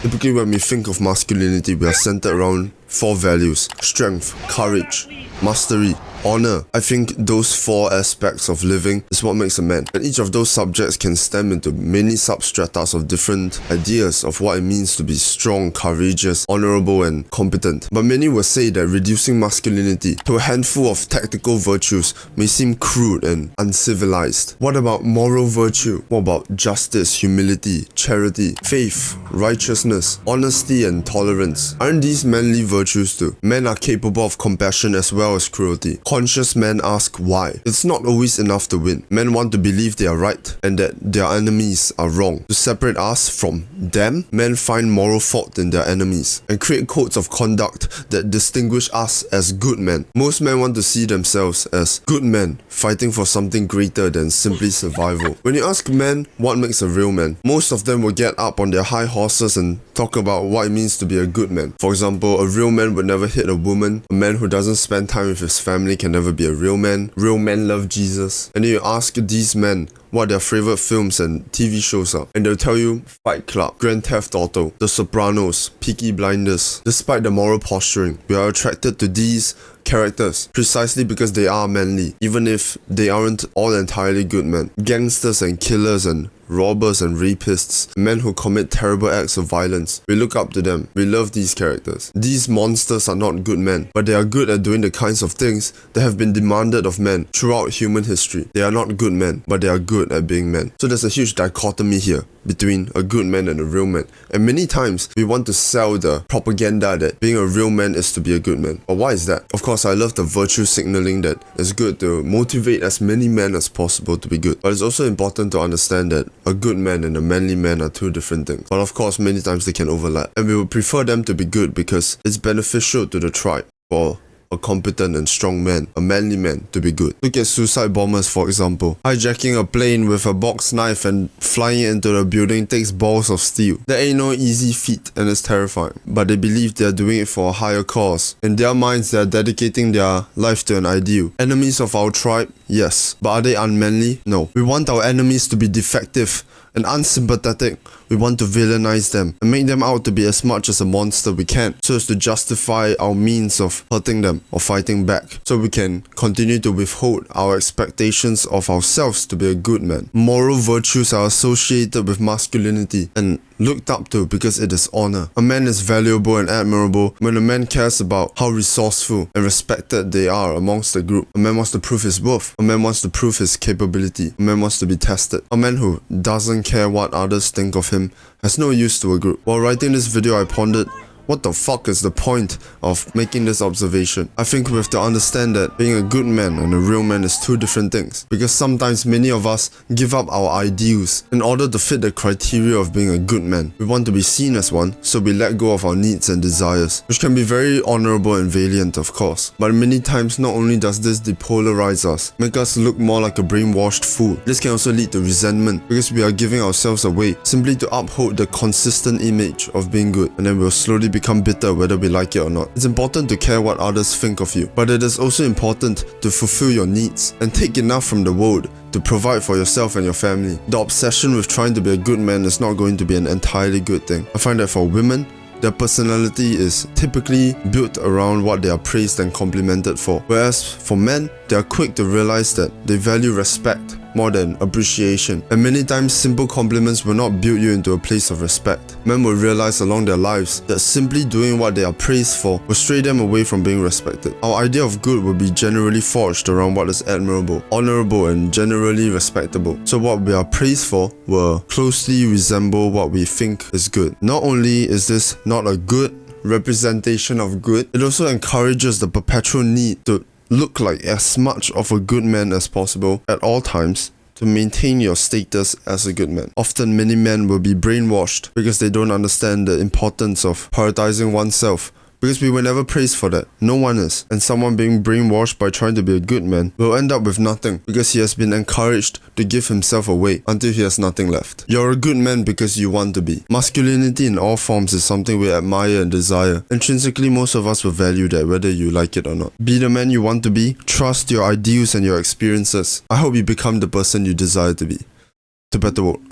Typically when we think of masculinity, we are centered around 4 values: strength, courage, mastery, honor. I think those 4 aspects of living is what makes a man. And each of those subjects can stem into many substratas of different ideas of what it means to be strong, courageous, honorable, and competent. But many will say that reducing masculinity to a handful of tactical virtues may seem crude and uncivilized. What about moral virtue? What about justice, humility, charity, faith, righteousness, honesty, and tolerance? Aren't these manly virtues too? Men are capable of compassion as well as cruelty. Conscious men ask why. It's not always enough to win. Men want to believe they are right and that their enemies are wrong. To separate us from them, men find moral fault in their enemies and create codes of conduct that distinguish us as good men. Most men want to see themselves as good men, fighting for something greater than simply survival. When you ask men what makes a real man, most of them will get up on their high horses and talk about what it means to be a good man. For example, a real man would never hit a woman. A man who doesn't spend time with his family can never be a real man. Real men love Jesus. And then you ask these men what their favorite films and TV shows are, and they'll tell you Fight Club, Grand Theft Auto, The Sopranos, Peaky Blinders. Despite the moral posturing, we are attracted to these characters precisely because they are manly, even if they aren't all entirely good men. Gangsters and killers and robbers and rapists, men who commit terrible acts of violence. We look up to them. We love these characters. These monsters are not good men, but they are good at doing the kinds of things that have been demanded of men throughout human history. They are not good men, but they are good at being men. So there's a huge dichotomy here between a good man and a real man. And many times we want to sell the propaganda that being a real man is to be a good man. But why is that? Of course, I love the virtue signaling that it's good to motivate as many men as possible to be good. But it's also important to understand that a good man and a manly man are 2 different things. But of course, many times they can overlap. And we would prefer them to be good because it's beneficial to the tribe for a competent and strong man, a manly man, to be good. Look at suicide bombers, for example. Hijacking a plane with a box knife and flying it into the building takes balls of steel. That ain't no easy feat and it's terrifying. But they believe they're doing it for a higher cause. In their minds, they're dedicating their life to an ideal. Enemies of our tribe? Yes. But are they unmanly? No. We want our enemies to be defective and unsympathetic. We want to villainize them and make them out to be as much as a monster we can, so as to justify our means of hurting them or fighting back, so we can continue to withhold our expectations of ourselves to be a good man. Moral virtues are associated with masculinity and looked up to because it is honor. A man is valuable and admirable when a man cares about how resourceful and respected they are amongst the group. A man wants to prove his worth. A man wants to prove his capability. A man wants to be tested. A man who doesn't care what others think of him has no use to a group. While writing this video, I pondered, what the fuck is the point of making this observation? I think we have to understand that being a good man and a real man is 2 different things. Because sometimes many of us give up our ideals in order to fit the criteria of being a good man. We want to be seen as one, so we let go of our needs and desires, which can be very honorable and valiant, of course. But many times, not only does this depolarize us, make us look more like a brainwashed fool, this can also lead to resentment because we are giving ourselves away simply to uphold the consistent image of being good, and then we'll slowly become bitter whether we like it or not. It's important to care what others think of you, but it is also important to fulfill your needs and take enough from the world to provide for yourself and your family. The obsession with trying to be a good man is not going to be an entirely good thing. I find that for women, their personality is typically built around what they are praised and complimented for, whereas for men, they are quick to realize that they value respect more than appreciation, and many times simple compliments will not build you into a place of respect. Men will realize along their lives that simply doing what they are praised for will stray them away from being respected. Our idea of good will be generally forged around what is admirable, honorable, and generally respectable. So what we are praised for will closely resemble what we think is good. Not only is this not a good representation of good, it also encourages the perpetual need to look like as much of a good man as possible at all times to maintain your status as a good man. Often many men will be brainwashed because they don't understand the importance of prioritizing oneself, because we were never praised for that. No one is. And someone being brainwashed by trying to be a good man will end up with nothing because he has been encouraged to give himself away until he has nothing left. You're a good man because you want to be. Masculinity in all forms is something we admire and desire. Intrinsically, most of us will value that whether you like it or not. Be the man you want to be. Trust your ideals and your experiences. I hope you become the person you desire to be. To better world.